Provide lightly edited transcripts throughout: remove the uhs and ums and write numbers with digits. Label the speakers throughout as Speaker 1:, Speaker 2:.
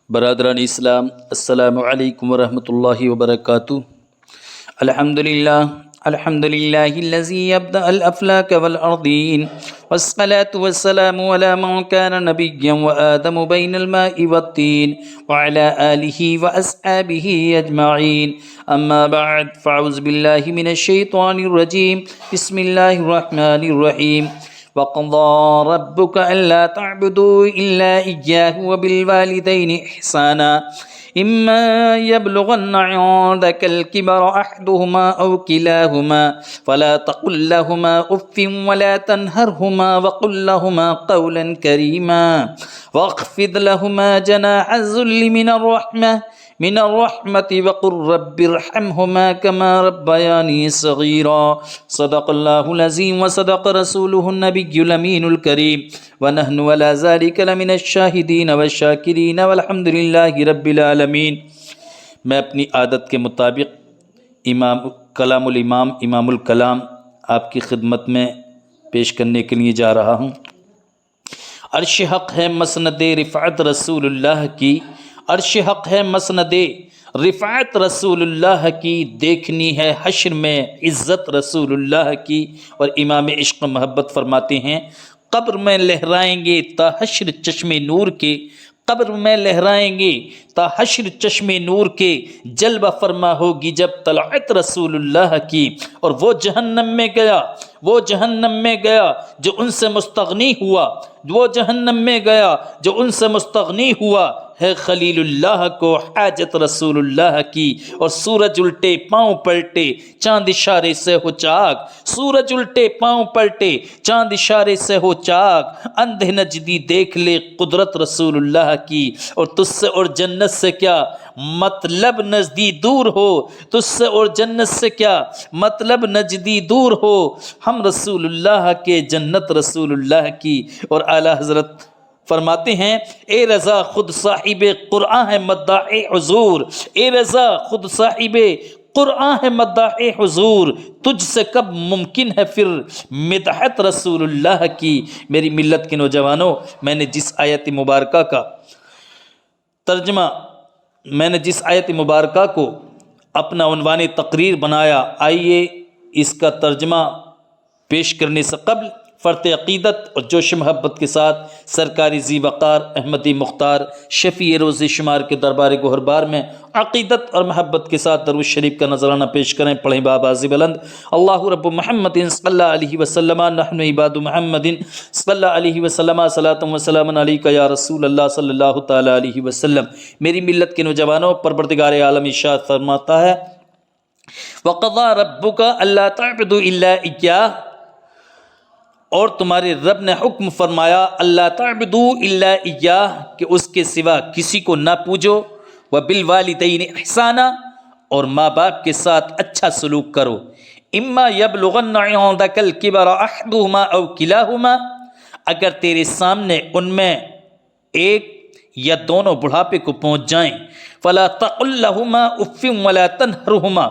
Speaker 1: برادران اسلام، السلام علیکم ورحمۃ اللہ وبرکاتہ۔ الحمد للہ الذی ابدأ الافلاک والارضین والصلاة والسلام علی من کان نبیا وآدم بین الماء والطین وعلی آلہ واصحابہ اجمعین، اما بعد فاعوذ باللہ من الشیطان الرجیم، بسم اللہ الرحمن الرحیم۔ وَقَضَىٰ رَبُّكَ أَلَّا تَعْبُدُوا إِلَّا إِيَّاهُ وَبِالْوَالِدَيْنِ إِحْسَانًا إِمَّا يَبْلُغَنَّ عِندَكَ الْكِبَرَ أَحَدُهُمَا أَوْ كِلَاهُمَا فَلَا تَقُل لَّهُمَا أُفٍّ وَلَا تَنْهَرْهُمَا وَقُل لَّهُمَا قَوْلًا كَرِيمًا وَاخْفِضْ لَهُمَا جَنَاحَ الذُّلِّ من الرحمة وقل رب ارحمهما كما ربياني صغيرا۔ صدق الله العظيم وصدق رسوله النبي الأمين الكريم، ونحن على ذلك لمن الشاهدين والشاكرين والحمد لله رب العالمين۔ میں اپنی عادت کے مطابق کلام الامام امام الکلام آپ کی خدمت میں پیش کرنے کے لیے جا رہا ہوں۔ عرش حق ہے مسند رفعت رسول اللہ کی، عرش حق ہے مسند رفعت رسول اللہ کی، دیکھنی ہے حشر میں عزت رسول اللہ کی۔ اور امام عشق محبت فرماتے ہیں، قبر میں لہرائیں گے تا حشر چشم نور کے، قبر میں لہرائیں گے تا حشر چشم نور کے، جلوہ فرما ہوگی جب طلعت رسول اللہ کی۔ اور وہ جہنم میں گیا، وہ جہنم میں گیا جو ان سے مستغنی ہوا، وہ جہنم میں گیا جو ان سے مستغنی ہوا، ہے خلیل اللہ کو حاجت رسول اللہ کی۔ اور سورج الٹے پاؤں پلٹے چاند اشارے سے ہو چاک، سورج الٹے پاؤں پلٹے چاند اشارے سے ہو چاک، اندھے نجدی دیکھ لے قدرت رسول اللہ کی۔ اور تجھ سے اور جنت سے کیا مطلب نزدی دور ہو، تجھ سے اور جنت سے کیا مطلب نزدی دور ہو، ہم رسول اللہ کے جنت رسول اللہ کی۔ اور اعلیٰ حضرت فرماتے ہیں، اے رضا خود صاحب قرآن ہے مداح حضور، اے رضا خود صاحب قرآن ہے مداح حضور، تجھ سے کب ممکن ہے پھر مدحت رسول اللہ کی۔ میری ملت کے نوجوانوں، میں نے جس آیت مبارکہ کا ترجمہ، میں نے جس آیت مبارکہ کو اپنا عنوان تقریر بنایا، آئیے اس کا ترجمہ پیش کرنے سے قبل فرط عقیدت اور جوش محبت کے ساتھ سرکاری ذی وقار احمدی مختار شفیع روز شمار کے دربار گوہربار میں عقیدت اور محبت کے ساتھ درود شریف کا نذرانہ پیش کریں۔ پڑھیں بآواز بلند، اللہ رب محمد صلی اللہ علیہ وسلم، نحن عباد محمد صلی اللہ علیہ وسلم، صلاۃ و سلام علیک یا رسول اللہ صلی اللہ تعالی علیہ وسلم۔ میری ملت کے نوجوانوں، پروردگار عالم ارشاد فرماتا ہے، وَقَضَىٰ رَبُّكَ أَلَّا تَعْبُدُوا إِلَّا إِيَّاهُ، اور تمہارے رب نے حکم فرمایا، اللہ تعبدوا الا ایاہ، کہ اس کے سوا کسی کو نہ پوجو، وبالوالدین احسانا، اور ماں باپ کے ساتھ اچھا سلوک کرو، اما یبلغن عندک الکبر احدہما او کلاہما، اگر تیرے سامنے ان میں ایک یا دونوں بڑھاپے کو پہنچ جائیں، فلا تقل لہما اف ولا تنہرہما،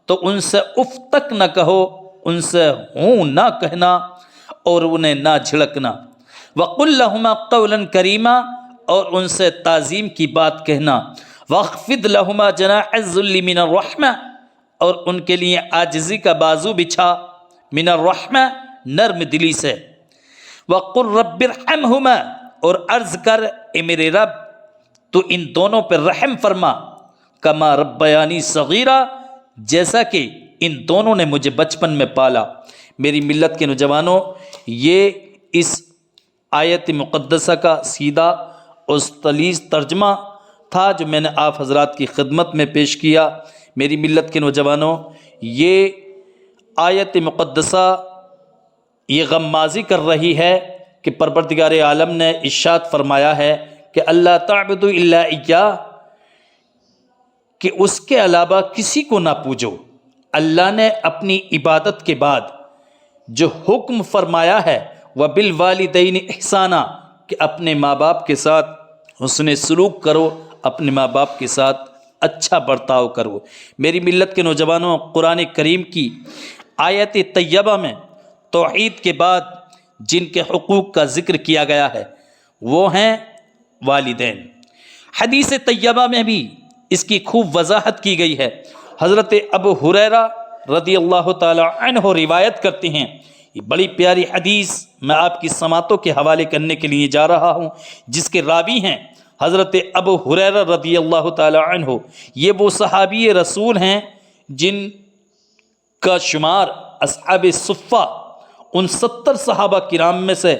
Speaker 1: تو ان سے اف تک نہ کہو، ان سے ہوں نہ کہنا اور انہیں نہ جھڑکنا، وَقُلْ لَهُمَا قَوْلًا كَرِيمًا، اور ان سے تعظیم کی بات کہنا، وَاخْفِضْ لَهُمَا جَنَاحَ الذُّلِّ مِنَ الرَّحْمَةِ، اور ان کے لیے عاجزی کا بازو بچھا، من الرحمہ نرم دلی سے، وَقُلْ رَبِّ ارْحَمْهُمَا، اور عرض کر اے میرے رب تو ان دونوں پر رحم فرما، کما ربیانی صغیرا، جیسا کہ ان دونوں نے مجھے بچپن میں پالا۔ میری ملت کے نوجوانوں، یہ اس آیت مقدسہ کا سیدھا اور تلیز ترجمہ تھا جو میں نے آپ حضرات کی خدمت میں پیش کیا۔ میری ملت کے نوجوانوں، یہ آیت مقدسہ یہ غمازی کر رہی ہے کہ پروردگار عالم نے ارشاد فرمایا ہے کہ اللہ تعبدوا الا ایاہ، کہ اس کے علاوہ کسی کو نہ پوجو۔ اللہ نے اپنی عبادت کے بعد جو حکم فرمایا ہے، وَبِالْوَالِدَيْنِ احسانا، کہ اپنے ماں باپ کے ساتھ حسن سلوک کرو، اپنے ماں باپ کے ساتھ اچھا برتاؤ کرو۔ میری ملت کے نوجوانوں، قرآن کریم کی آیت طیبہ میں توحید کے بعد جن کے حقوق کا ذکر کیا گیا ہے وہ ہیں والدین۔ حدیث طیبہ میں بھی اس کی خوب وضاحت کی گئی ہے۔ حضرت ابو ہریرہ رضی اللہ تعالی عنہ روایت کرتے ہیں، یہ بڑی پیاری حدیث میں آپ کی سماعتوں کے حوالے کرنے کے لیے جا رہا ہوں، جس کے راوی ہیں حضرت ابو ہریرہ رضی اللہ تعالی عنہ۔ یہ وہ صحابی رسول ہیں جن کا شمار اصحاب صفہ ان 70 صحابہ کرام میں سے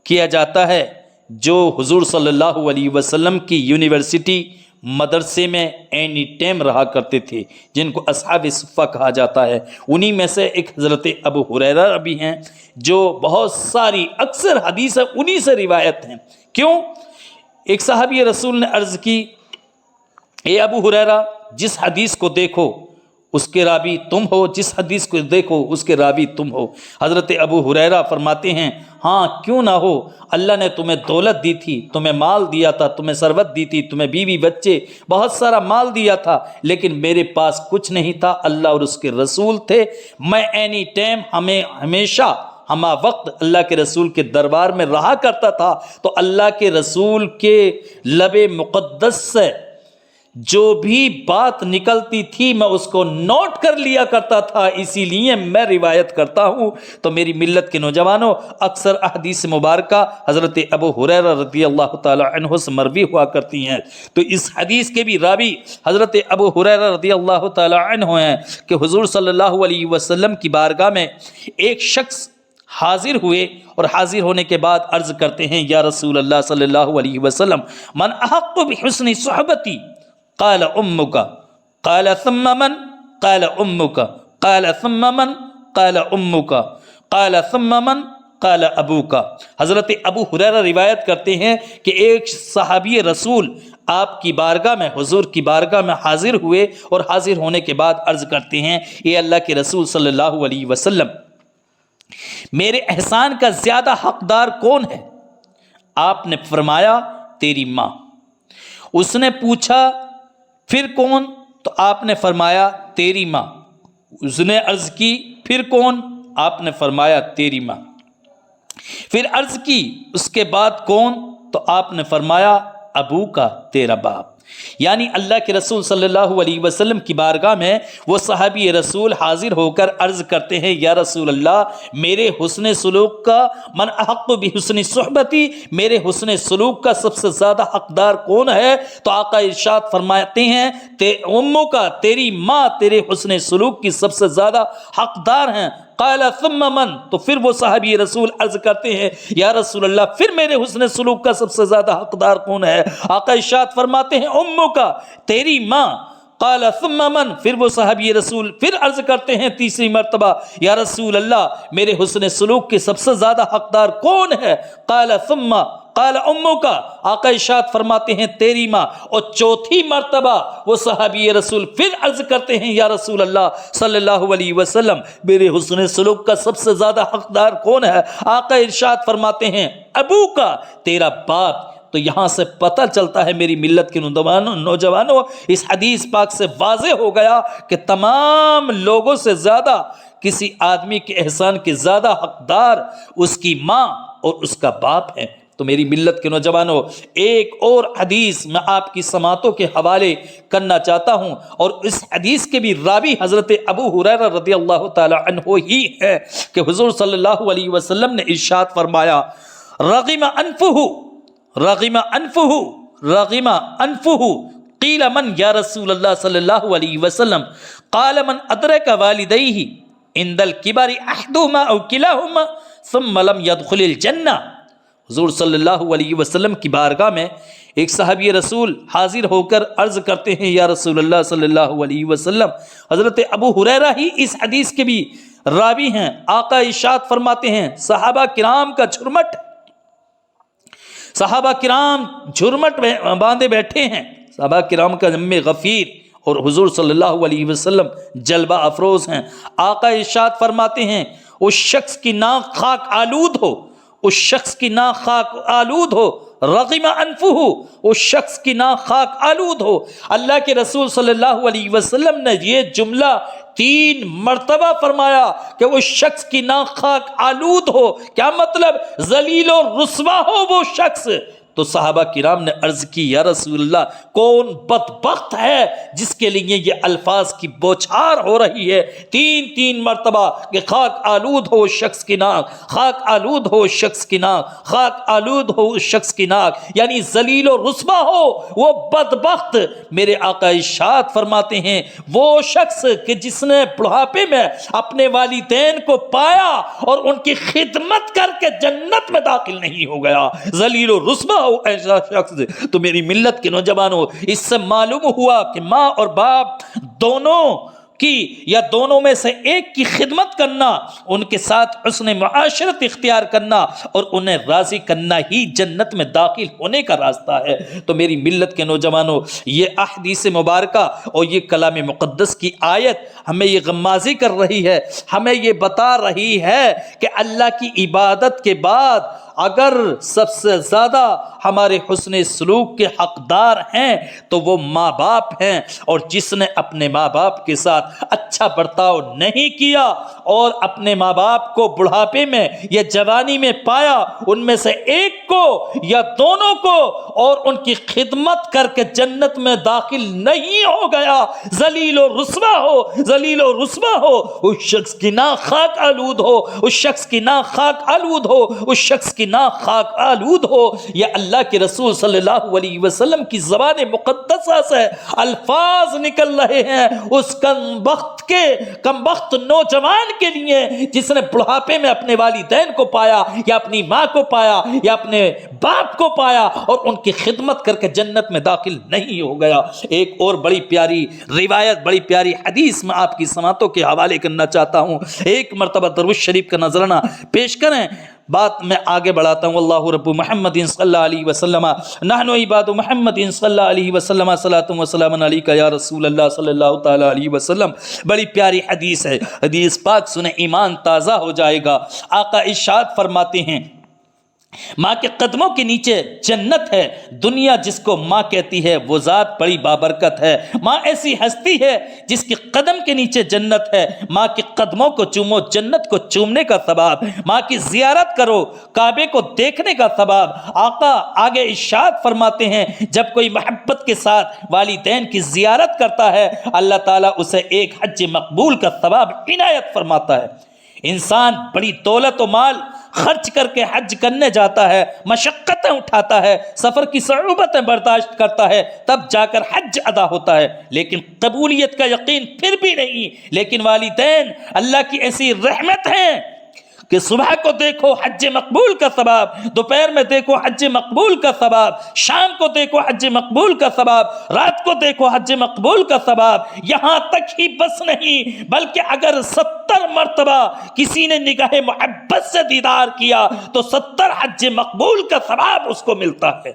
Speaker 1: کیا جاتا ہے جو حضور صلی اللہ علیہ وسلم کی یونیورسٹی مدرسے میں اینی ٹائم رہا کرتے تھے، جن کو اصحاب صفہ کہا جاتا ہے۔ انہی میں سے ایک حضرت ابو ہریرہ بھی ہیں جو بہت ساری اکثر حدیثیں انہی سے روایت ہیں۔ کیوں؟ ایک صحابی رسول نے عرض کی، اے ابو ہریرہ، جس حدیث کو دیکھو اس کے راوی تم ہو، جس حدیث کو دیکھو اس کے راوی تم ہو۔ حضرت ابو ہریرہ فرماتے ہیں، ہاں کیوں نہ ہو، اللہ نے تمہیں دولت دی تھی، تمہیں مال دیا تھا، تمہیں ثروت دی تھی، تمہیں بیوی بچے بہت سارا مال دیا تھا، لیکن میرے پاس کچھ نہیں تھا، اللہ اور اس کے رسول تھے۔ میں اینی ٹائم ہمیشہ ہما وقت اللہ کے رسول کے دربار میں رہا کرتا تھا، تو اللہ کے رسول کے لب مقدس سے جو بھی بات نکلتی تھی میں اس کو نوٹ کر لیا کرتا تھا، اسی لیے میں روایت کرتا ہوں۔ تو میری ملت کے نوجوانوں، اکثر احادیث مبارکہ حضرت ابو ہریرہ رضی اللہ تعالی عنہ سے مروی ہوا کرتی ہیں۔ تو اس حدیث کے بھی راوی حضرت ابو ہریرہ رضی اللہ تعالی عنہ ہیں کہ حضور صلی اللہ علیہ وسلم کی بارگاہ میں ایک شخص حاضر ہوئے، اور حاضر ہونے کے بعد عرض کرتے ہیں، یا رسول اللہ صلی اللہ علیہ وسلم، من احق بحسن صحبتی؟ قال امک، قال ثم من؟ قال امک، قال ثم من؟ قال امک، قال ثم من؟ قال ابوک۔ حضرت ابو ہریرہ روایت کرتے ہیں کہ ایک صحابی رسول آپ کی بارگاہ میں، حضور کی بارگاہ میں حاضر ہوئے، اور حاضر ہونے کے بعد عرض کرتے ہیں، اے اللہ کے رسول صلی اللہ علیہ وسلم، میرے احسان کا زیادہ حقدار کون ہے؟ آپ نے فرمایا، تیری ماں۔ اس نے پوچھا، پھر کون؟ تو آپ نے فرمایا، تیری ماں۔ اس نے عرض کی، پھر کون؟ آپ نے فرمایا، تیری ماں۔ پھر عرض کی، اس کے بعد کون؟ تو آپ نے فرمایا، ابو کا، تیرا باپ۔ یعنی اللہ کے رسول صلی اللہ علیہ وسلم کی بارگاہ میں وہ صحابی رسول حاضر ہو کر عرض کرتے ہیں، یا رسول اللہ، میرے حسن سلوک کا، من احق بحسن صحبتی، میرے حسن سلوک کا سب سے زیادہ حقدار کون ہے؟ تو آقا ارشاد فرماتے ہیں، امو کا، تیری ماں تیرے حسن سلوک کی سب سے زیادہ حقدار ہیں۔ قال ثم من؟ تو پھر وہ صحابی رسول عرض کرتے ہیں، یا رسول اللہ، پھر میرے حسن سلوک کا سب سے زیادہ حقدار کون ہے؟ آقا ارشاد فرماتے ہیں، امو کا، تیری ماں۔ قال ثم من؟ پھر وہ صحابی رسول پھر عرض کرتے ہیں تیسری مرتبہ، یا رسول اللہ، میرے حسن سلوک کے سب سے زیادہ حقدار کون ہے؟ قال ثم، قال امو کا، آقا ارشاد فرماتے ہیں، تیری ماں۔ اور چوتھی مرتبہ وہ صحابی رسول پھر عرض کرتے ہیں، یا رسول اللہ صلی اللہ علیہ وسلم، میرے حسن سلوک کا سب سے زیادہ حقدار کون ہے؟ آقا ارشاد فرماتے ہیں، ابو کا، تیرا باپ۔ تو یہاں سے پتہ چلتا ہے میری ملت کے نوجوانوں، اس حدیث پاک سے واضح ہو گیا کہ تمام لوگوں سے زیادہ، کسی آدمی کے احسان کے زیادہ حقدار اس کی ماں اور اس کا باپ ہے۔ تو میری ملت کے نوجوانوں، ایک اور حدیث میں آپ کی سماعتوں کے حوالے کرنا چاہتا ہوں، اور اس حدیث کے بھی راوی حضرت ابو ہریرہ رضی اللہ تعالی عنہ ہی ہے کہ حضور صلی اللہ علیہ وسلم نے ارشاد فرمایا، رغم انفہ، رغم انفہ، رغم انفہ، قیل من یا رسول اللہ صلی اللہ علیہ وسلم؟ قال من ادرک والدیہ عند الکبر احدہما او کلاہما ثم لم يدخل الجنہ۔ حضور صلی اللہ علیہ وسلم کی بارگاہ میں ایک صحابی رسول حاضر ہو کر عرض کرتے ہیں، یا رسول اللہ صلی اللہ علیہ وسلم، حضرت ابو ہریرہ ہی اس حدیث کے بھی راوی ہیں۔ آقا ارشاد فرماتے ہیں، صحابہ کرام کا جھرمٹ، صحابہ کرام جھرمٹ باندھے بیٹھے ہیں، صحابہ کرام کا ذم غفیر، اور حضور صلی اللہ علیہ وسلم جلوہ افروز ہیں۔ آقا ارشاد فرماتے ہیں، اس شخص کی ناک خاک آلود ہو، اس شخص کی ناک خاک آلود ہو، رغم انفہ، اس شخص کی ناک خاک آلود ہو۔ اللہ کے رسول صلی اللہ علیہ وسلم نے یہ جملہ 3 مرتبہ فرمایا کہ اس شخص کی ناک خاک آلود ہو۔ کیا مطلب؟ ذلیل و رسوا ہو وہ شخص، تو صحابہ کرام نے عرض کی یا رسول اللہ کون بدبخت ہے جس کے لیے یہ الفاظ کی بوچھار ہو رہی ہے 3 مرتبہ کہ خاک آلود ہو اس شخص کی ناک، خاک آلود ہو اس شخص کی ناک، خاک آلود ہو اس شخص کی ناک، یعنی ذلیل و رسوا ہو وہ بدبخت۔ میرے آقا ارشاد فرماتے ہیں وہ شخص کہ جس نے بڑھاپے میں اپنے والدین کو پایا اور ان کی خدمت کر کے جنت میں داخل نہیں ہو گیا، ذلیل و رسوا ہو ایسا شخص۔ تو میری ملت کے نوجوانوں، اس سے معلوم ہوا کہ ماں اور باپ دونوں کی یا دونوں میں سے ایک کی خدمت کرنا، ان کے ساتھ حسن معاشرت اختیار کرنا اور انہیں راضی کرنا ہی جنت میں داخل ہونے کا راستہ ہے۔ تو میری ملت کے نوجوانوں، یہ احادیث مبارکہ اور یہ کلام مقدس کی آیت ہمیں یہ غمازی کر رہی ہے، ہمیں یہ بتا رہی ہے کہ اللہ کی عبادت کے بعد اگر سب سے زیادہ ہمارے حسن سلوک کے حقدار ہیں تو وہ ماں باپ ہیں، اور جس نے اپنے ماں باپ کے ساتھ اچھا برتاؤ نہیں کیا اور اپنے ماں باپ کو بڑھاپے میں یا جوانی میں پایا، ان میں سے ایک کو یا دونوں کو اور ان کی خدمت کر کے جنت میں داخل نہیں ہو گیا، ذلیل و رسوا ہو، ذلیل و رسوا ہو، اس شخص کی ناک خاک آلود ہو، اس شخص کی ناک خاک آلود ہو، اس شخص کی ناک خاک آلود ہو۔ یہ اللہ کے رسول صلی اللہ علیہ وسلم کی زبان مقدسہ سے الفاظ نکل رہے ہیں اس کم بخت نوجوان کے لیے جس نے بڑھاپے میں اپنے والدین کو پایا یا اپنی ماں کو پایا یا اپنے باپ کو پایا اور ان کی خدمت کر کے جنت میں داخل نہیں ہو گیا۔ ایک اور بڑی پیاری روایت، بڑی پیاری حدیث میں آپ کی سماعتوں کے حوالے کرنا چاہتا ہوں۔ ایک مرتبہ درود شریف کا نذرانہ پیش کریں، بات میں آگے بڑھاتا ہوں۔ اللہ رب محمد صلی اللہ علیہ وسلم نحن عباد محمد صلی اللہ علیہ وسلم صلاۃ و سلام علیک یا رسول اللہ صلی اللہ تعالی علیہ وسلم۔ بڑی پیاری حدیث ہے، حدیث پاک سنیں ایمان تازہ ہو جائے گا۔ آقا ارشاد فرماتے ہیں ماں کے قدموں کے نیچے جنت ہے، دنیا جس کو ماں کہتی ہے وہ ذات بڑی بابرکت ہے۔ ماں ایسی ہستی ہے جس کے قدم کے نیچے جنت ہے، ماں کے قدموں کو چومو، جنت کو چومنے کا ثواب، ماں کی زیارت کرو، کعبے کو دیکھنے کا ثواب۔ آقا آگے ارشاد فرماتے ہیں جب کوئی محبت کے ساتھ والدین کی زیارت کرتا ہے اللہ تعالیٰ اسے ایک حج مقبول کا ثواب عنایت فرماتا ہے۔ انسان بڑی دولت و مال خرچ کر کے حج کرنے جاتا ہے، مشقتیں اٹھاتا ہے، سفر کی صعوبتیں برداشت کرتا ہے، تب جا کر حج ادا ہوتا ہے، لیکن قبولیت کا یقین پھر بھی نہیں۔ لیکن والدین اللہ کی ایسی رحمت ہیں کہ صبح کو دیکھو حج مقبول کا ثواب، دوپہر میں دیکھو حج مقبول کا ثواب، شام کو دیکھو حج مقبول کا ثواب، رات کو دیکھو حج مقبول کا ثواب۔ یہاں تک ہی بس نہیں بلکہ اگر 70 مرتبہ کسی نے نگاہ محبت سے دیدار کیا تو 70 حج مقبول کا ثواب اس کو ملتا ہے۔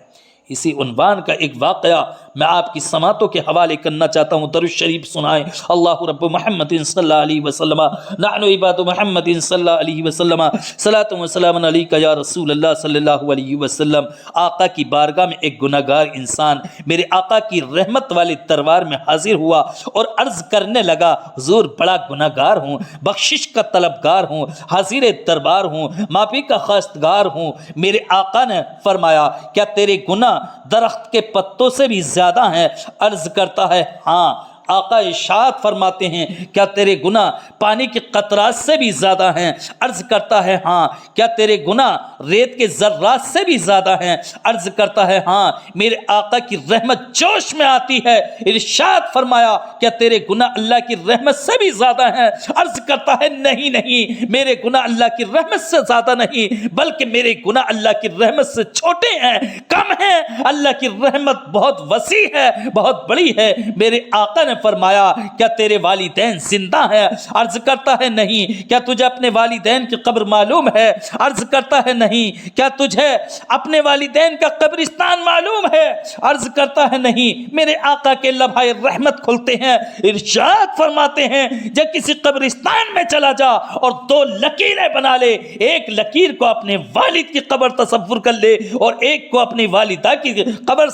Speaker 1: اسی عنوان کا ایک واقعہ میں آپ کی سماعتوں کے حوالے کرنا چاہتا ہوں، درود شریف سنائیں۔ اللہ رب محمد صلی اللہ علیہ وسلم نحن عباد محمد صلی اللہ علیہ وسلم صلاۃ و سلام علیک یا رسول اللہ صلی اللہ علیہ وسلم۔ آقا کی بارگاہ میں ایک گناہگار انسان میرے آقا کی رحمت والے دربار میں حاضر ہوا اور عرض کرنے لگا حضور بڑا گناہگار ہوں، بخشش کا طلبگار ہوں، حاضر دربار ہوں، معافی کا خواستگار ہوں۔ میرے آقا نے فرمایا کیا تیرے گناہ درخت کے پتوں سے بھی زیادہ ہیں؟ عرض کرتا ہے ہاں۔ آقا ارشاد فرماتے ہیں کیا تیرے گناہ پانی کے قطرات سے بھی زیادہ ہیں؟ عرض کرتا ہے ہاں۔ کیا تیرے گناہ ریت کے ذرات سے بھی زیادہ ہیں؟ عرض کرتا ہے ہاں۔ میرے آقا کی رحمت جوش میں آتی ہے، ارشاد فرمایا کیا تیرے گناہ اللہ کی رحمت سے بھی زیادہ ہیں؟ عرض کرتا ہے نہیں نہیں، میرے گناہ اللہ کی رحمت سے زیادہ نہیں بلکہ میرے گناہ اللہ کی رحمت سے چھوٹے ہیں، کم ہیں۔ اللہ کی رحمت بہت وسیع ہے، بہت بڑی ہے۔ میرے آقا نے فرمایا کیا تیرے والدین زندہ ہیں؟ عرض کرتا ہے نہیں۔ کیا تجھے اپنے والدین کی قبر معلوم ہے؟ عرض کرتا ہے نہیں۔ کیا تجھے اپنے والدین کا قبرستان معلوم ہے؟ عرض کرتا ہے نہیں۔ میرے آقا کے لمحۂ رحمت کھلتے ہیں، ارشاد فرماتے ہیں جب کسی قبرستان میں چلا جا اور 2 لکیریں بنا لے، ایک لکیر کو اپنے والد کی قبر تصور کر لے اور ایک کو اپنی والدہ کی قبر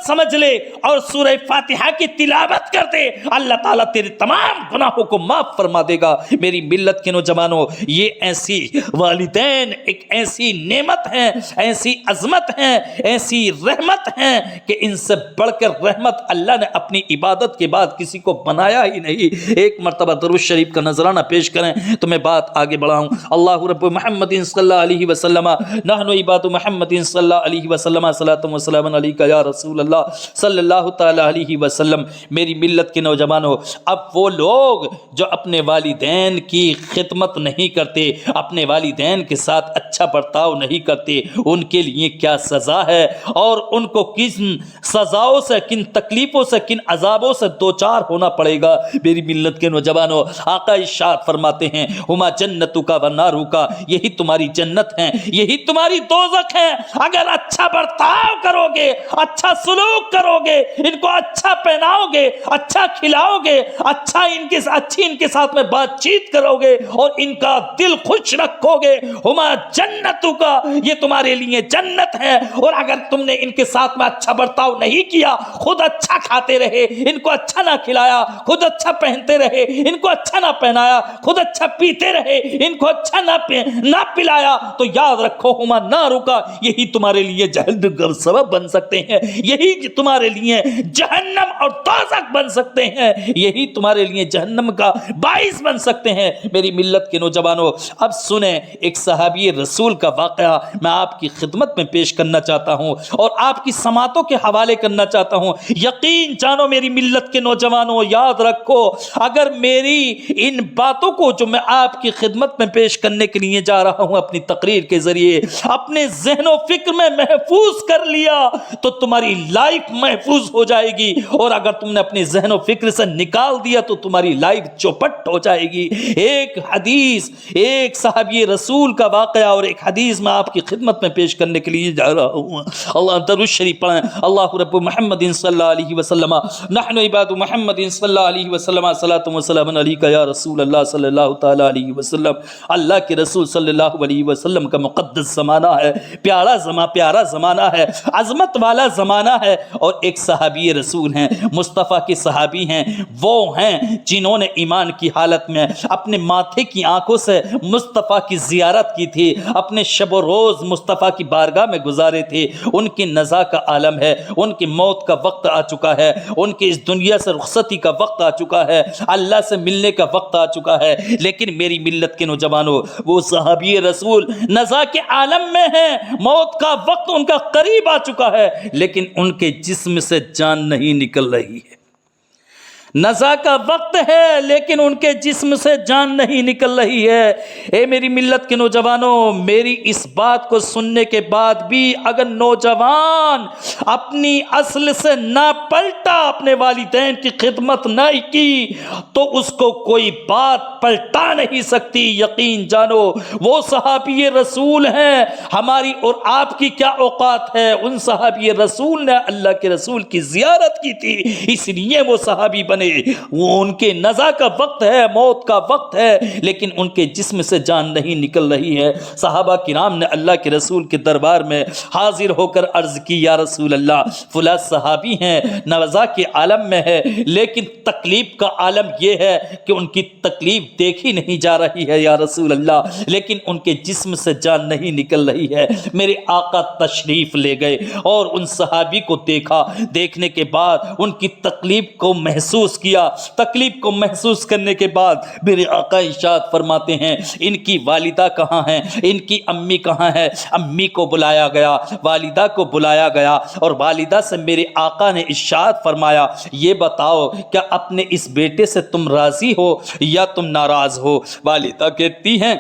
Speaker 1: سمجھ لے اور سورہ فاتحہ فاتحہ کی تلاوت کر دے، اللہ تعالیٰ تیرے تمام گناہوں کو معاف فرما دے گا۔ میری ملت کے نوجوانوں، یہ ایسی والدین ایک ایسی نعمت ہیں، ایسی عظمت ہیں، ایسی رحمت ہیں کہ ان سے بڑھ کر رحمت اللہ نے اپنی عبادت کے بعد کسی کو بنایا ہی نہیں۔ ایک مرتبہ درود شریف کا نذرانہ پیش کریں تو میں بات آگے بڑھاؤں۔ اللہ رب محمد صلی اللہ علیہ وسلم نحن عباد محمد صلی اللہ علیہ وسلم صلاۃ و سلام علیک یا رسول اللہ صلی اللہ تعالی علیہ وسلم۔ میری ملت کے نوجوانوں، اب وہ لوگ جو اپنے والدین کی خدمت نہیں کرتے، اپنے والدین کے ساتھ اچھا برتاؤ نہیں کرتے، ان کے لیے کیا سزا ہے اور ان کو کن سزاؤں سے، کن تکلیفوں سے، کن عذابوں سے دوچار ہونا پڑے گا۔ میری ملت کے نوجوانوں، آقا ارشاد فرماتے ہیں ہما جنتک و نارک، یہی تمہاری جنت ہے، یہی تمہاری دوزخ ہے۔ اگر اچھا برتاؤ کرو گے، اچھا سلوک کرو گے، ان کو اچھا پہناؤ گے، اچھا کھلاؤ گے، اچھی ان کے ساتھ میں بات چیت کرو گے اور ان کا دل خوش رکھو گے، ہما جنتک، یہ تمہارے لیے جنت ہے۔ اور اگر تم نے ان کے ساتھ میں اچھا برتاؤ نہیں کیا، خود اچھا کھاتے رہے، ان کو اچھا نہ کھلایا، خود اچھا پہنتے رہے، ان کو اچھا نہ پہنایا، خود اچھا پیتے رہے، ان کو اچھا نہ پلایا، تو یاد رکھو ہما نارک، یہی تمہارے لیے جہنم کا سبب بن سکتے ہیں، یہی تمہارے لیے جہنم اور دوزخ بن سکتے ہیں، یہی تمہارے لیے جہنم کا باعث بن سکتے ہیں۔ میری ملت کے نوجوانوں، اب سنیں ایک صحابی رسول کا واقعہ میں آپ کی خدمت میں پیش کرنا چاہتا ہوں اور آپ کی سماعتوں کے حوالے کرنا چاہتا ہوں۔ یقین جانو میری ملت کے نوجوانوں، یاد رکھو، اگر میری ان باتوں کو جو میں آپ کی خدمت میں پیش کرنے کے لیے جا رہا ہوں اپنی تقریر کے ذریعے اپنے ذہن و فکر میں محفوظ کر لیا تو تمہاری لائف محفوظ ہو جائے گی، اور اگر تم نے اپنے ذہن و فکر سے نکال دیا تو تمہاری لائف چوپٹ ہو جائے گی۔ ایک حدیث، ایک صحابی رسول کا واقعہ اور ایک حدیث میں آپ کی خدمت میں پیش کرنے کے لیے جا رہا ہوں۔ اللہ درود شریف پڑھیں۔ اللہ رب محمد صلی اللہ علیہ وسلم نحن عباد محمد صلی اللہ علیہ وسلم صلاۃ و سلام علیک یا رسول اللہ صلی اللہ تعالی علیہ وسلم۔ اللہ کے رسول صلی اللہ علیہ وسلم کا مقدس زمانہ ہے، پیارا زمانہ ہے، عظمت والا زمانہ ہے، اور ایک صحابی رسول ہیں، مصطفیٰ کے صحابی ہیں، وہ ہیں جنہوں نے ایمان کی حالت میں اپنے ماتھے کی آنکھوں سے مصطفیٰ کی زیارت کی تھی، اپنے شب و روز مصطفیٰ کی بارگاہ میں گزارے تھے۔ ان کی نزا کا عالم ہے، ان کی موت کا وقت آ چکا ہے، ان کی اس دنیا سے رخصتی کا وقت آ چکا ہے، اللہ سے ملنے کا وقت آ چکا ہے، لیکن میری ملت کے نوجوانوں، وہ صحابی رسول نزا کے عالم میں ہیں، موت کا وقت ان کا قریب آ چکا ہے، لیکن ان کے جسم سے جان نہیں نکل رہی ہے۔ نزا کا وقت ہے لیکن ان کے جسم سے جان نہیں نکل رہی ہے۔ اے میری ملت کے نوجوانوں، میری اس بات کو سننے کے بعد بھی اگر نوجوان اپنی اصل سے نہ پلٹا، اپنے والدین کی خدمت نہ کی، تو اس کو کوئی بات پلٹا نہیں سکتی۔ یقین جانو وہ صحابی رسول ہیں، ہماری اور آپ کی کیا اوقات ہے؟ ان صحابی رسول نے اللہ کے رسول کی زیارت کی تھی، اس لیے وہ صحابی بنے۔ وہ ان کے نزا کا وقت ہے، موت کا وقت ہے، لیکن ان کے جسم سے جان نہیں نکل رہی ہے۔ صحابہ کرام نے اللہ کے رسول کے دربار میں حاضر ہو کر عرض کی، یا رسول اللہ، فلاں صحابی ہیں، نزا کے عالم میں ہے، لیکن تکلیف کا عالم یہ ہے کہ ان کی تکلیف دیکھی نہیں جا رہی ہے یا رسول اللہ، لیکن ان کے جسم سے جان نہیں نکل رہی ہے۔ میرے آقا تشریف لے گئے اور ان صحابی کو دیکھا، دیکھنے کے بعد ان کی تکلیف کو محسوس کیا۔ تکلیف کو محسوس کرنے کے بعد میرے آقا ارشاد فرماتے ہیں، ان کی والدہ کہاں ہیں؟ ان کی امی کہاں ہے؟ امی کو بلایا گیا، والدہ کو بلایا گیا، اور والدہ سے میرے آقا نے ارشاد فرمایا، یہ بتاؤ کیا اپنے اس بیٹے سے تم راضی ہو یا تم ناراض ہو؟ والدہ کہتی ہیں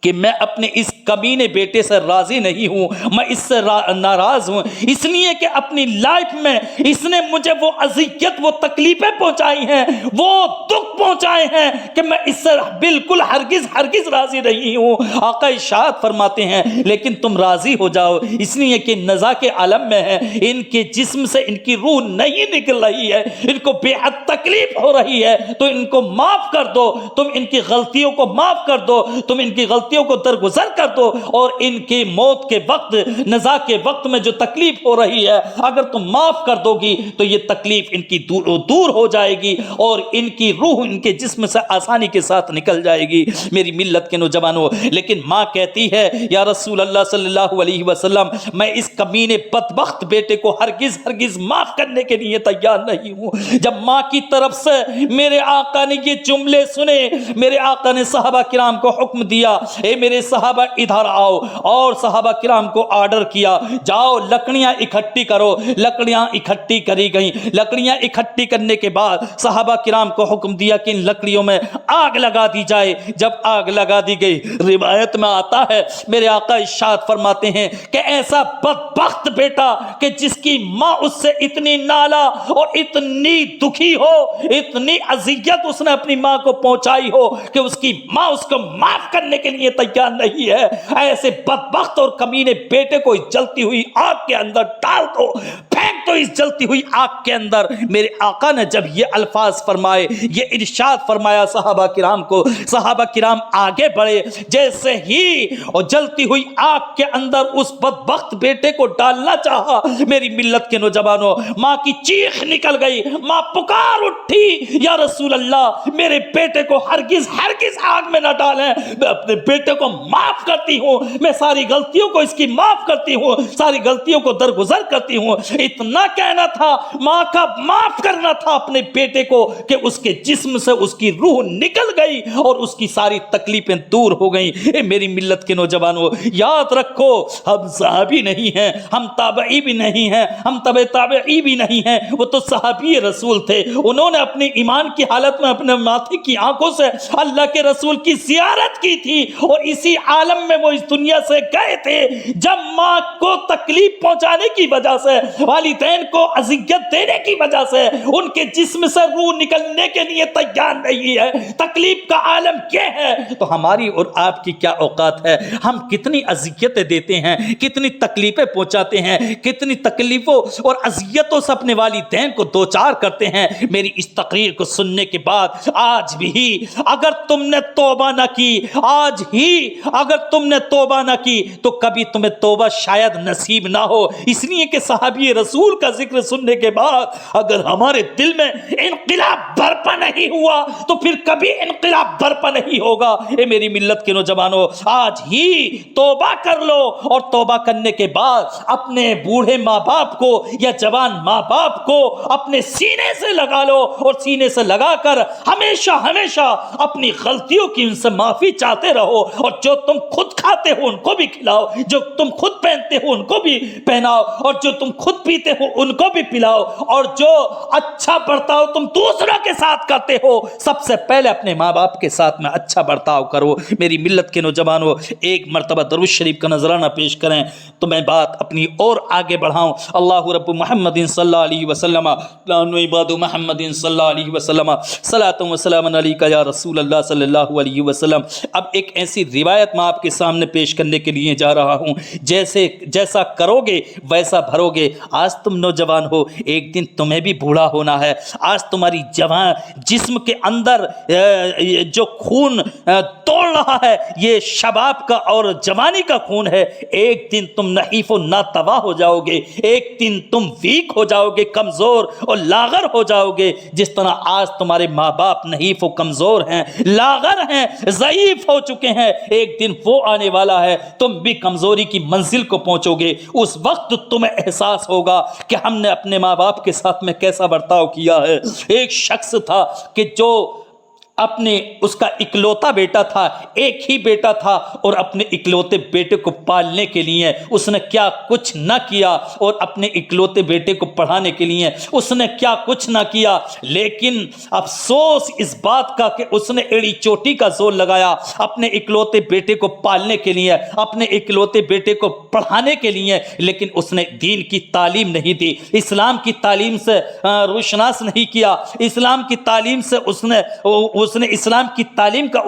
Speaker 1: کہ میں اپنے اس کمینے بیٹے سے راضی نہیں ہوں، میں اس سے ناراض ہوں، اس لیے کہ اپنی لائف میں اس نے مجھے وہ اذیت، وہ تکلیفیں پہنچائی ہیں، وہ دکھ پہنچائے ہیں کہ میں اس سے بالکل ہرگز راضی نہیں ہوں۔ آقا ارشاد فرماتے ہیں لیکن تم راضی ہو جاؤ، اس لیے کہ نزا کے عالم میں ہے، ان کے جسم سے ان کی روح نہیں نکل رہی ہے، ان کو بے حد تکلیف ہو رہی ہے، تو ان کو معاف کر دو، تم ان کی غلطیوں کو معاف کر دو، تم ان کی غلطیوں کو درگزر کر ہو اور ان کی موت کے وقت، نزا کے وقت میں جو تکلیف ہو رہی ہے اگر تم معاف کر دو گی تو یہ تکلیف ان کی دور ہو جائے گی اور ان کی روح ان کے جسم سے آسانی کے ساتھ نکل جائے گی میری ملت کے نوجوانوں۔ لیکن ماں کہتی ہے یا رسول اللہ صلی اللہ علیہ وسلم میں اس کمینے بدبخت بیٹے کو ہرگز معاف کرنے کے لیے تیار نہیں ہوں۔ جب ماں کی طرف سے میرے آقا نے یہ جملے سنے، میرے آقا نے صحابہ کرام کو حکم دیا اے میرے صحابہ ادھر آؤ، اور صحابہ کرام کو آرڈر کیا جاؤ لکڑیاں اکٹھی کرو۔ لکڑیاں اکٹھی کری گئیں۔ لکڑیاں اکٹھی کرنے کے بعد صحابہ کرام کو حکم دیا کہ ان لکڑیوں میں آگ لگا دی جائے۔ جب آگ لگا دی گئی، روایت میں آتا ہے میرے آقا ارشاد فرماتے ہیں کہ ایسا بدبخت بیٹا کہ جس کی ماں اس سے اتنی نالا اور اتنی دکھی ہو، اتنی اذیت اس نے اپنی ماں کو پہنچائی ہو کہ اس کی ماں اس کو معاف کرنے کے لیے تیار نہیں ہے، ایسے بدبخت اور کمینے بیٹے کو اس جلتی ہوئی آگ کے اندر ڈال دو، پھینک دو اس جلتی ہوئی آگ کے اندر۔ میرے آقا نے جب یہ الفاظ فرمائے، یہ ارشاد فرمایا صحابہ کرام کو، صحابہ کرام آگے بڑھے۔ جیسے ہی اور جلتی ہوئی آگ کے اندر اس بدبخت بیٹے کو ڈالنا چاہا، میری ملت کے نوجوانوں، ماں کی چیخ نکل گئی، ماں پکار اٹھی یا رسول اللہ میرے بیٹے کو ہرگز آگ میں نہ ڈالیں، میں اپنے بیٹے کو معاف کرتی ہوں، میں ساری غلطیوں کو اس کی معاف کرتی ہوں، ساری غلطیوں کو درگزر کرتی ہوں۔ اتنا کہنا تھا، ماں کا معاف کرنا تھا اپنے بیٹے کو کہ اس کے جسم سے اس کی روح نکل گئی اور اس کی ساری تکلیفیں دور ہو گئیں۔ اے میری ملت کے نوجوانوں، یاد رکھو ہم صحابی نہیں ہیں، ہم تابعی بھی نہیں ہیں، ہم تابعی بھی نہیں ہیں، وہ تو صحابی رسول تھے۔ انہوں نے اپنی ایمان کی حالت میں اپنے ماتھے کی آنکھوں سے اللہ کے رسول کی زیارت کی تھی اور اسی عالم میں وہ اس دنیا سے گئے تھے جب ماں کو تکلیف پہنچانے کی وجہ سے، والدین کو اذیت دینے کی وجہ سے ان کے جسم سے روح نکلنے کے لیے تیار نہیں ہے۔ تکلیف کا عالم یہ ہے تو ہماری اور آپ کی کیا اوقات ہے؟ ہم کتنی اذیتیں دیتے ہیں، کتنی تکلیفیں پہنچاتے ہیں، کتنی تکلیفوں اور اذیتوں سے اپنے والدین کو دوچار کرتے ہیں۔ میری اس تقریر کو سننے کے بعد آج بھی اگر تم نے توبہ نہ کی، آج ہی اگر تم نے توبہ نہ کی تو کبھی تمہیں توبہ شاید نصیب نہ ہو، اس لیے کہ صحابی رسول کا ذکر سننے کے بعد اگر ہمارے دل میں انقلاب برپا نہیں ہوا تو پھر کبھی انقلاب برپا نہیں ہوگا۔ اے میری ملت کے نوجوانوں، آج ہی توبہ کر لو اور توبہ کرنے کے بعد اپنے بوڑھے ماں باپ کو یا جوان ماں باپ کو اپنے سینے سے لگا لو اور سینے سے لگا کر ہمیشہ اپنی غلطیوں کی ان سے معافی چاہتے رہو، اور جو تم خود کھاتے ہو ان کو بھی کھلاؤ، جو تم خود پہنتے ہو ان کو بھی پہناؤ، اور جو تم خود پیتے ہو ان کو بھی پلاؤ، اور جو اچھا برتاؤ تم دوسروں کے ساتھ کرتے ہو سب سے پہلے اپنے ماں باپ کے ساتھ میں اچھا برتاؤ کرو۔ میری ملت کے نوجوانوں، ایک مرتبہ درود شریف کا نذرانہ پیش کریں تو میں بات اپنی اور آگے بڑھاؤں۔ اللہ رب محمد صلی اللہ علیہ وسلم عباد محمد صلی اللہ علیہ وسلم صلاۃ و سلام علیک یا رسول اللہ صلی اللہ علیہ وسلم۔ اب ایک ایسی روایت میں آپ کے سامنے پیش کرنے کے لیے جا رہا ہوں، جیسا کرو گے ویسا بھرو گے۔ آج تم نوجوان ہو، ایک دن تمہیں بھی بوڑھا ہونا ہے۔ آج تمہاری جوان جسم کے اندر جو خون دوڑ رہا ہے یہ شباب کا اور جوانی کا خون ہے۔ ایک دن تم نحیف و ناتواں ہو جاؤ گے، ایک دن تم ویک ہو جاؤ گے، کمزور اور لاغر ہو جاؤ گے۔ جس طرح آج تمہارے ماں باپ نحیف و کمزور ہیں، لاغر ہیں، ضعیف ہو چکے ہیں، ایک دن وہ آنے والا ہے تم بھی کمزوری کی منزل کو پہنچو گے۔ اس وقت تمہیں احساس ہوگا کہ ہم نے اپنے ماں باپ کے ساتھ میں کیسا برتاؤ کیا ہے۔ ایک شخص تھا کہ جو اپنے اس کا اکلوتا بیٹا تھا، ایک ہی بیٹا تھا، اور اپنے اکلوتے بیٹے کو پالنے کے لیے اس نے کیا کچھ نہ کیا، اور اپنے اکلوتے بیٹے کو پڑھانے کے لیے اس نے کیا کچھ نہ کیا۔ لیکن افسوس اس بات کا کہ اس نے ایڑی چوٹی کا زور لگایا اپنے اکلوتے بیٹے کو پالنے کے لیے، اپنے اکلوتے بیٹے کو پڑھانے کے لیے، لیکن اس نے دین کی تعلیم نہیں دی، اسلام کی تعلیم سے روشناس نہیں کیا، اسلام کی تعلیم سے اس نے اس نے اسلام کی تعلیم کا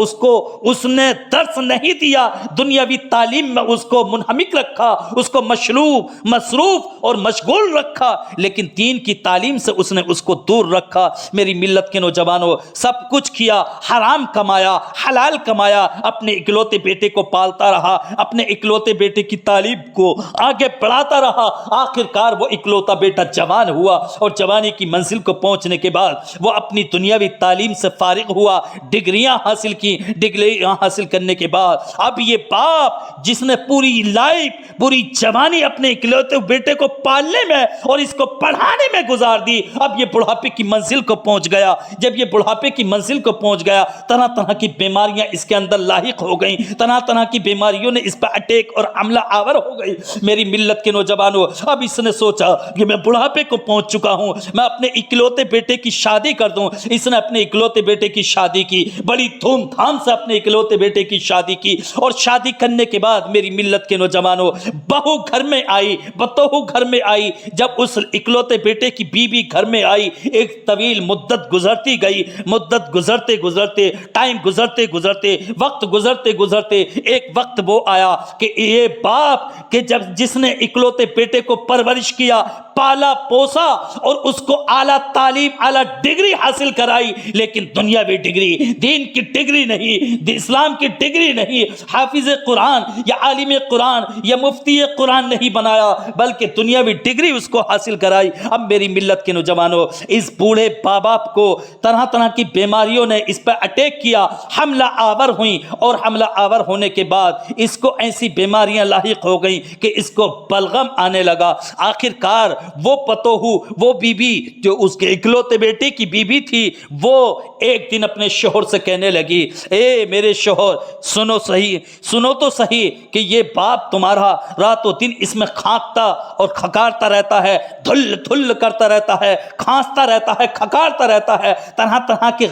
Speaker 1: اس نے درس نہیں دیا، دنیاوی تعلیم میں اس کو منہمک رکھا، اس کو مصروف اور مشغول رکھا، لیکن دین کی تعلیم سے اس نے اس کو دور رکھا۔ میری ملت کے نوجوانوں، سب کچھ کیا، حرام کمایا، حلال کمایا، اپنے اکلوتے بیٹے کو پالتا رہا، اپنے اکلوتے بیٹے کی تعلیم کو آگے بڑھاتا رہا۔ آخر کار وہ اکلوتا بیٹا جوان ہوا، اور جوانی کی منزل کو پہنچنے کے بعد وہ اپنی دنیاوی تعلیم سے فارغ ہوا، ڈگریاں حاصل کی۔ ڈگریاں حاصل کرنے کے بعد اب یہ باپ جس نے پوری جوانی اپنے اکلوتے بیٹے کو پالنے میں اور اس کو پڑھانے میں گزار دی، اب یہ بڑھاپے کی منزل کو پہنچ گیا۔ جب یہ بڑھاپے کی منزل کو پہنچ گیا، طرح طرح کی بیماریاں اس کے اندر لاحق ہو گئیں، طرح طرح کی بیماریوں نے اس پر اٹیک اور حملہ آور ہو گئی۔ میری ملت کے نوجوانوں، اب اس نے سوچا کہ میں بڑھاپے کو پہنچ چکا ہوں، میں اپنے اکلوتے بیٹے کی شادی کر دوں۔ اس نے اپنے اکلوتے بیٹے کی شادی کی، بڑی دھوم دھام سے اپنے اکلوتے بیٹے کی شادی کی، اور شادی کرنے کے بعد میری ملت کے نوجوانوں، بہو گھر میں آئی، بتوہو گھر میں آئی۔ جب اس اکلوتے بیٹے کی بیوی گھر میں آئی، ایک طویل مدت گزرتی گئی، مدت گزرتے گزرتے، ٹائم گزرتے گزرتے، وقت گزرتے گزرتے، ایک وقت وہ آیا کہ یہ باپ کہ جس نے اکلوتے بیٹے کو پرورش کیا، پالا پوسا اور اس کو اعلیٰ تعلیم، اعلیٰ ڈگری حاصل کرائی، لیکن دنیاوی ڈگری، دین کی ڈگری نہیں، اسلام کی ڈگری نہیں، حافظ قرآن یا عالم قرآن یا مفتی قرآن نہیں بنایا، بلکہ دنیاوی ڈگری اس کو حاصل کرائی۔ اب میری ملت کے نوجوانوں، اس بوڑھے باپ کو طرح طرح کی بیماریوں نے اس پر اٹیک کیا، حملہ آور ہوئیں، اور حملہ آور ہونے کے بعد اس کو ایسی بیماریاں لاحق ہو گئیں کہ اس کو بلغم آنے لگا۔ آخر کار وہ پتوہو، وہ بیوی جو اس کے اکلوتے بیٹے کی بیوی تھی، وہ ایک دن اپنے شوہر سے کہنے لگی، اے میرے شوہر، سنو تو صحیح کہ یہ باپ تمہارا رات و دن اس میں کھانکتا اور کھکارتا رہتا ہے، دھل کرتا رہتا ہے، کھانستا رہتا ہے، کھکارتا رہتا ہے، طرح طرح کی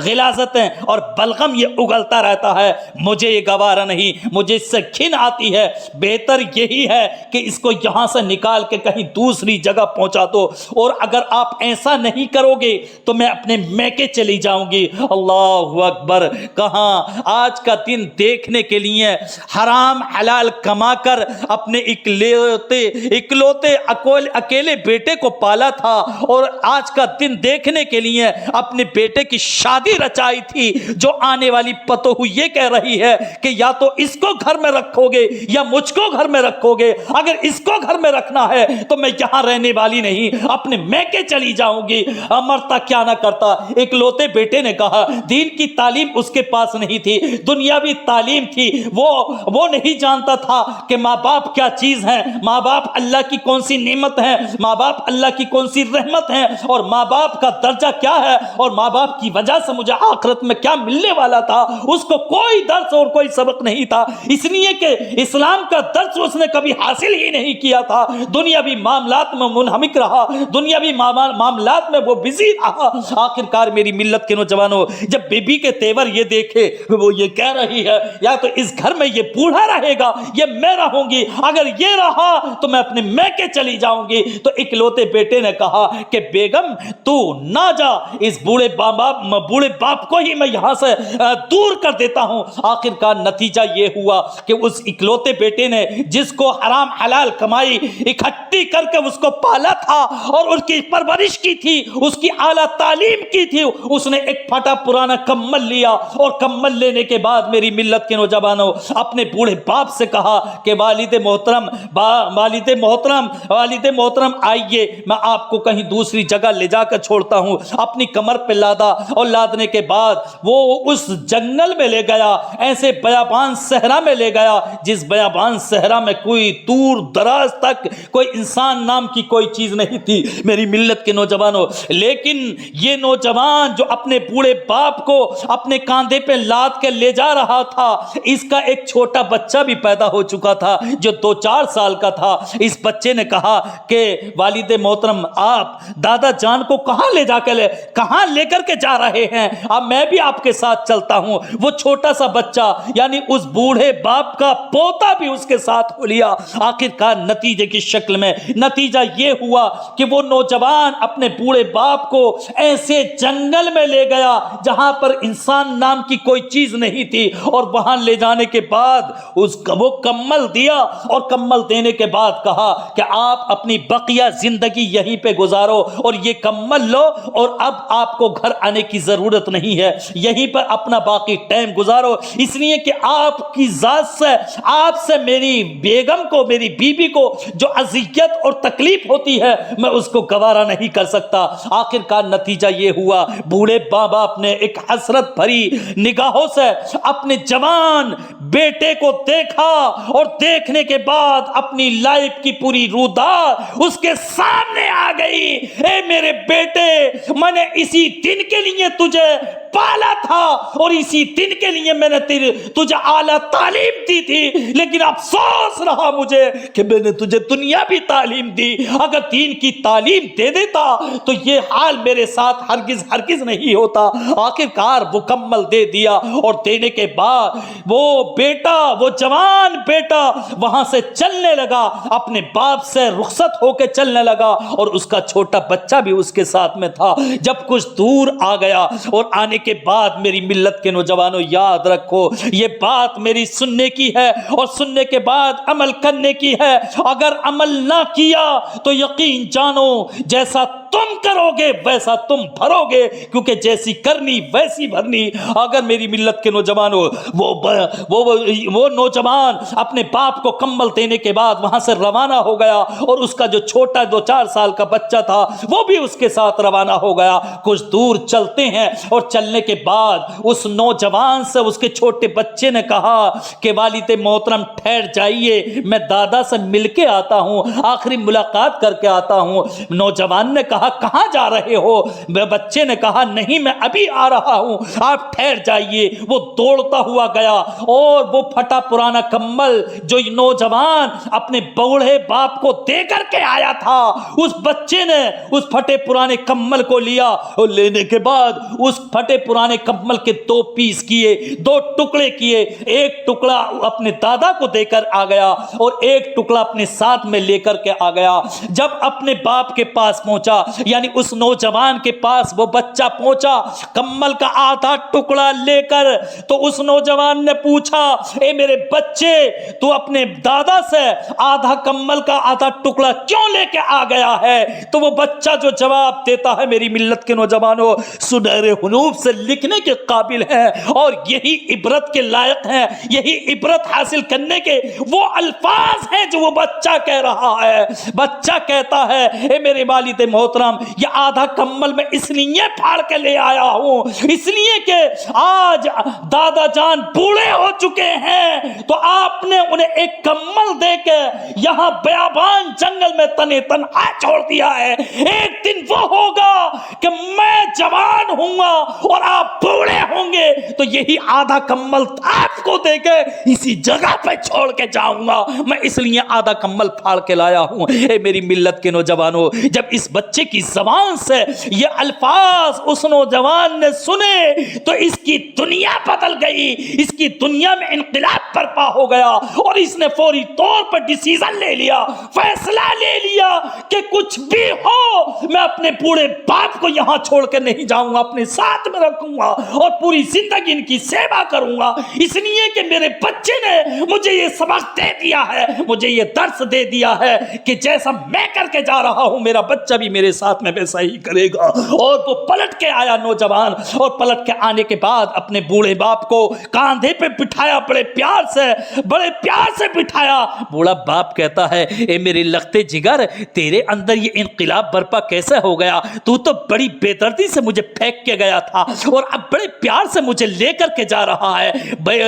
Speaker 1: غلاظتیں اور بلغم یہ اگلتا رہتا ہے، مجھے یہ گوارا نہیں، مجھے اس سے گھن آتی ہے، بہتر یہی ہے کہ اس کو یہاں سے نکال کے کہیں دوسری جگہ پہنچا دو، اور اگر آپ ایسا نہیں کرو گے تو میں اپنے میکے چلی جاؤں گی۔ اللہ اکبر! کہاں آج کا دن دیکھنے کے لیے حرام حلال کما کر اپنے اکلوتے اکیلے بیٹے کو پالا تھا، اور آج کا دن دیکھنے کے لیے اپنے بیٹے کی شادی رچائی تھی، جو آنے والی پتوہو یہ کہہ رہی ہے کہ یا تو اس کو گھر میں رکھو گے یا مجھ کو گھر میں رکھو گے، اگر اس کو گھر میں رکھنا ہے تو میں یہاں رہنے والی نہیں، اپنے میکے چلی جاؤں گی۔ مرتا کیا نہ کرتا، اکلوتے بیٹے نے کہا، دین کی تعلیم اس کے پاس نہیں تھی، دنیاوی تعلیم تھی، وہ نہیں جانتا تھا کہ ماں باپ کیا چیز ہیں، ماں باپ اللہ کی کون سی نعمت ہیں، ماں باپ اللہ کی کون سی رحمت ہیں، اور ماں باپ کا درجہ کیا ہے، اور ماں باپ کی وجہ سے مجھے آخرت میں کیا ملنے والا تھا۔ اس کو کوئی درس اور کوئی سبق نہیں تھا، اس لیے کہ اسلام کا درس اس نے کبھی حاصل ہی نہیں کیا تھا، دنیاوی معاملات میں منہمک رہا، دنیاوی معاملات میں وہ بزی رہا۔ آخر کار میری ملت کے نوجوانوں، جب بیوی کے تیور یہ دیکھے، وہ یہ کہہ رہی ہے یا تو اس گھر میں یہ بوڑھا رہے گا یا میں رہوں گی، اگر یہ رہا تو میں اپنے میکے چلی جاؤں گی، تو اکلوتے بیٹے نے کہا کہ بیگم تو نہ جا، اس بوڑھے باپ کو ہی میں یہاں سے دور کر دیتا ہوں۔ آخر کار نتیجہ یہ ہوا کہ اس اکلوتے بیٹے نے جس کو حرام حلال کمائی اکٹھی کر کے اس کو پالا تھا اور اس کی پرورش کی تھی، اس کی اعلیٰ تعلیم کی تھی، اس نے ایک پھٹا پرانا کمل لیا، اور کمل لینے کے بعد میری ملت کے نوجوانوں اپنے بوڑھے باپ سے کہا کہ والد محترم آئیے، میں آپ کو کہیں دوسری جگہ لے جا کر چھوڑتا ہوں۔ اپنی کمر پہ لادا، اور لادنے کے بعد وہ اس جنگل میں لے گیا، ایسے بیابان صحرا میں لے گیا جس بیابان صحرا میں کوئی دور دراز تک کوئی انسان نام کی کوئی چیز نہیں تھی میری ملت کے نوجوانوں۔ لیکن یہ نوجوان جو اپنے بوڑھے باپ کو اپنے کاندھے پہ لاد کے لے جا رہا تھا، اس کا ایک چھوٹا بچہ بھی پیدا ہو چکا تھا جو 2-4 سال کا تھا۔ اس بچے نے کہا کہ والد محترم، آپ دادا جان کو کہاں لے کر کے جا رہے ہیں؟ اب میں بھی آپ کے ساتھ چلتا ہوں۔ وہ چھوٹا سا بچہ یعنی اس بوڑھے باپ کا پوتا بھی اس کے ساتھ ہو لیا۔ آخر کار نتیجے کی شکل میں نتیجہ
Speaker 2: یہ ہوا کہ وہ نوجوان اپنے بوڑھے باپ کو ایسے جنگل میں لے گیا جہاں پر انسان نام کی کوئی چیز نہیں تھی، اور وہاں لے جانے کے بعد وہ کمل دیا، اور کمل دینے کے بعد کہا کہ آپ اپنی بقیہ زندگی یہیں پہ گزارو اور یہ کمل لو، اور اب آپ کو گھر آنے کی ضرورت نہیں ہے، یہیں پر اپنا باقی ٹائم گزارو، اس لیے کہ آپ کی ذات سے، آپ سے میری بیگم کو، میری بیوی کو جو اذیت اور تکلیف ہوتی ہے میں اس کو گوارا نہیں کر سکتا۔ آخر کار نتیجہ یہ ہوا، بوڑھے باپ نے ایک حسرت بھری نگاہوں سے اپنے جوان بیٹے کو دیکھا، اور دیکھنے کے بعد اپنی لائف کی پوری رودات اس کے سامنے آ گئی۔ اے میرے بیٹے، میں نے اسی دن کے لیے تجھے پالا تھا، اور اسی دن کے لیے میں نے تجھے اعلیٰ تعلیم دی تھی، لیکن افسوس رہا مجھے کہ میں نے تجھے دنیا بھی تعلیم دی۔ اگر دین کی تعلیم دے دیتا تو یہ حال میرے ساتھ ہرگز ہرگز نہیں ہوتا۔ آخر کار مکمل دے دیا، اور دینے کے بعد وہ بیٹا، وہ جوان بیٹا وہاں سے چلنے لگا، اپنے باپ سے رخصت ہو کے چلنے لگا، اور اس کا چھوٹا بچہ بھی اس کے ساتھ میں تھا۔ جب کچھ دور آ گیا، اور آنے کے بعد میری ملت کے نوجوانوں یاد رکھو، یہ بات میری سننے کی ہے اور سننے کے بعد عمل کرنے کی ہے۔ اگر عمل نہ کیا تو یقین جانو جیسا تم کرو گے ویسا تم بھرو گے، کیونکہ جیسی کرنی ویسی بھرنی۔ اگر میری ملت کے نوجوانوں، وہ نوجوان اپنے باپ کو کمبل دینے کے بعد وہاں سے روانہ ہو گیا، اور اس کا جو چھوٹا 2-4 سال کا بچہ تھا وہ بھی اس کے ساتھ روانہ ہو گیا۔ کچھ دور چلتے ہیں، اور چلنے کے بعد اس نوجوان سے اس کے چھوٹے بچے نے کہا کہ والد محترم ٹھہر جائیے، میں دادا سے مل کے آتا ہوں، آخری ملاقات کر کے آتا ہوں۔ نوجوان نے کہا کہاں جا رہے ہو؟ بچے نے کہا نہیں، میں ابھی آ رہا ہوں، آپ ٹھہر جائیے۔ وہ دوڑتا ہوا گیا، اور وہ پھٹا پرانا کمبل جو نوجوان اپنے بوڑھے باپ کو دے کر کے آیا تھا، اس بچے نے اس پھٹے پرانے کمبل کو لیا، اور لینے کے بعد اس پھٹے پرانے کمبل کے 2 پیس کیے، 2 ٹکڑے کیے، ایک ٹکڑا اپنے دادا کو دے کر آ گیا، اور ایک ٹکڑا اپنے ساتھ میں لے کر کے آ گیا۔ جب اپنے باپ کے پاس پہنچا، یعنی اس نوجوان کے پاس وہ بچہ پہنچا کمبل کا آدھا ٹکڑا لے کر، تو اس نوجوان نے پوچھا اے میرے بچے، تو اپنے دادا سے آدھا کمبل کا آدھا ٹکڑا کیوں لے کے آ گیا ہے؟ تو وہ بچہ جو جواب دیتا ہے میری ملت کے نوجوانوں سنہرے حروف سے لکھنے کے قابل ہے، اور یہی عبرت کے لائق ہیں، یہی عبرت حاصل کرنے کے وہ الفاظ ہیں جو وہ بچہ کہہ رہا ہے۔ بچہ کہتا ہے اے میرے والد محترم، یہ آدھا کمبل میں اس لیے پھاڑ کے لے آیا ہوں، اس لیے کہ آج دادا جان بوڑھے ہو چکے ہیں، تو آپ نے انہیں ایک کمبل دے کے یہاں بیابان جنگل میں تنے تنہا چھوڑ دیا ہے۔ ایک دن وہ ہوگا کہ میں جوان ہوں گا اور آپ بوڑھے ہوں گے، تو یہی آدھا کمبل آپ کو دے کے اسی جگہ پہ چھوڑ کے جاؤں گا، میں اس لیے آدھا کمبل پھاڑ کے لایا ہوں۔ اے میری ملت کے نوجوانوں، جب اس بچے کی زبان سے یہ الفاظ اس نوجوان نے سنے تو اس کی دنیا بدل گئی، اس کی دنیا میں انقلاب برپا ہو گیا، اور اس نے فوری طور پر ڈیسیژن لے لیا، فیصلہ لے لیا کہ کچھ بھی ہو میں اپنے بوڑھے باپ کو یہاں چھوڑ کے نہیں جاؤں گا، اپنے ساتھ میں رکھوں گا اور پوری زندگی ان کی سیوا کروں گا، اس لیے کہ میرے بچے نے مجھے یہ سبق دے دیا ہے، مجھے یہ درس دے دیا ہے کہ جیسا میں کر کے جا رہا ہوں میرا بچہ بھی میرے ساتھ میں ویسا ہی کرے گا۔ اور وہ پلٹ کے آیا نوجوان، اور پلٹ کے آنے کے بعد اپنے بوڑھے باپ کو کاندھے پہ بٹھایا، بڑے پیار سے بٹھایا۔ بوڑھا باپ کہتا ہے اے میرے لختے جگر، تیرے اندر یہ انقلاب برپا کیسے ہو گیا؟ تو بڑی بے دردی سے مجھے پھینک کے گیا تھا، اور اب بڑے پیار سے مجھے لے کر کے جا رہا ہے۔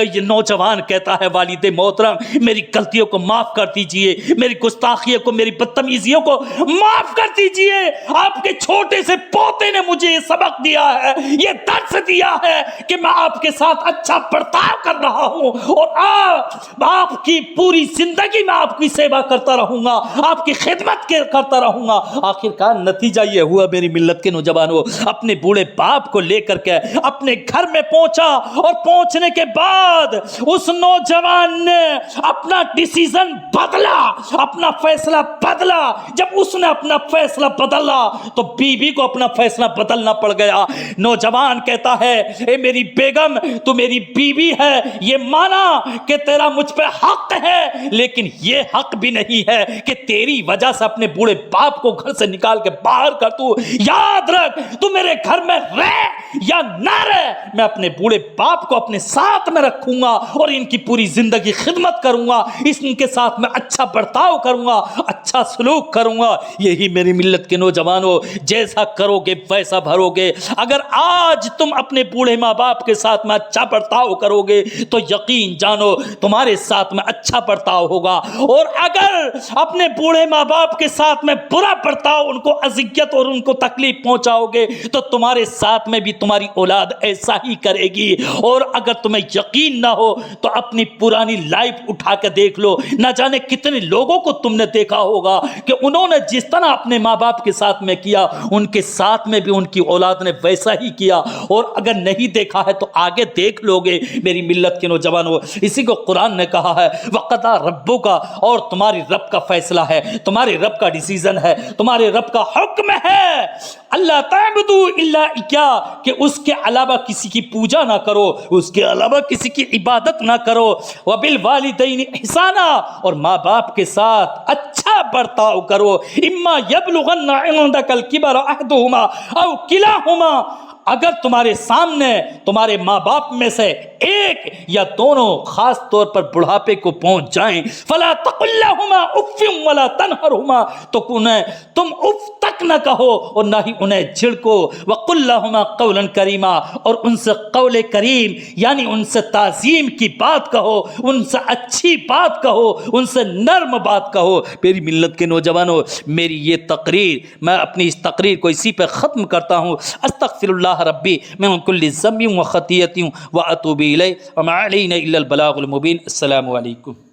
Speaker 2: یہ نوجوان کہتا ہے والد محترم میری غلطیوں کو معاف کر دیجئے، میری گستاخیوں کو، میری بدتمیزیوں کو معاف کر دیجئے، آپ کے چھوٹے سے پوتے نے مجھے یہ سبق دیا ہے، یہ درس دیا ہے کہ میں آپ کے ساتھ اچھا برتاؤ کر رہا ہوں، اور آپ کی پوری زندگی میں آپ کی سیوا کرتا رہوں گا، آپ کی خدمت کرتا رہوں گا۔ آخرکار نتیجہ یہ ہوا میری ملت کے نوجوانوں، اپنے بوڑھے باپ کو لے کر کے اپنے گھر میں پہنچا، اور پہنچنے کے بعد اس نوجوان نے اپنا ڈیسیزن بدلا، اپنا فیصلہ بدلا۔ جب اس نے اپنا فیصلہ بدلا تو بیوی کو اپنا فیصلہ بدلنا پڑ گیا۔ نوجوان کہتا ہے اے میری بیگم، تو میری بیوی ہے، یہ مانا کہ تیرا مجھ پہ حق ہے، لیکن یہ حق بھی نہیں ہے کہ تیری وجہ سے اپنے بوڑھے باپ کو گھر سے نکال کے باہر کر دوں۔ یاد رکھ، تو میرے گھر میں رہ یا نہ رہ، میں اپنے بوڑھے باپ کو اپنے ساتھ میں رکھوں گا اور ان کی پوری زندگی خدمت کروں گا، ان کے ساتھ میں اچھا برتاؤ کروں گا، اچھا سلوک کروں گا۔ یہی میری ملت کے نوجوانوں، جیسا کرو گے ویسا بھرو گے۔ اگر آج تم اپنے بوڑھے ماں باپ کے ساتھ میں اچھا برتاؤ کرو گے تو یقین جانو تمہارے ساتھ میں اچھا برتاؤ ہوگا، اور اگر اپنے بوڑھے ماں باپ کے ساتھ میں برا برتاؤ، ان کو اذیت اور ان کو تکلیف پہنچاؤ گے تو تمہارے ساتھ میں بھی تمہاری اولاد ایسا ہی کرے گی۔ اور اگر تمہیں یقین نہ ہو تو اپنی پرانی لائف اٹھا کے دیکھ لو، نہ جانے کتنے لوگوں کو تم نے دیکھا ہوگا کہ انہوں نے جس طرح اپنے ماں باپ کے ساتھ میں کیا، ان کے ساتھ میں بھی ان کی اولاد نے ویسا ہی کیا۔ اور اگر نہیں دیکھا ہے تو آگے دیکھ لو گے میری ملت کے نوجوانوں۔ اسی کو قرآن نے کہا ہے وَقَضَىٰ رَبُّكَ، اور تمہاری رب کا فیصلہ ہے، تمہارے رب کا ڈیسیزن ہے، تمہارے رب کا حکم ہے اللہ تعبدوا الا اياه، کہ اس کے علاوہ کسی کی پوجا نہ کرو، اس کے علاوہ کسی کی عبادت نہ کرو، وبالوالدین احسانا، اور ماں باپ کے ساتھ اچھا برتاؤ کرو، اما یبلغن عندک الکبر احدہما او کلاہما، اگر تمہارے سامنے تمہارے ماں باپ میں سے ایک یا دونوں خاص طور پر بڑھاپے کو پہنچ جائیں، فلا تقل لهما اف ولا تنهرهما، تو انہیں تم اف تک نہ کہو اور نہ ہی انہیں جھڑکو، وقل لهما قولا کریما، اور ان سے قول کریم یعنی ان سے تعظیم کی بات کہو، ان سے اچھی بات کہو، ان سے نرم بات کہو۔ میری ملت کے نوجوانوں، میری یہ تقریر، میں اپنی اس تقریر کو اسی پہ ختم کرتا ہوں۔ استغفر اللہ ربی من کل ذنب و خطیۃ و اتوب الیہ وما علینا الا البلاغ المبین۔ السلام علیکم۔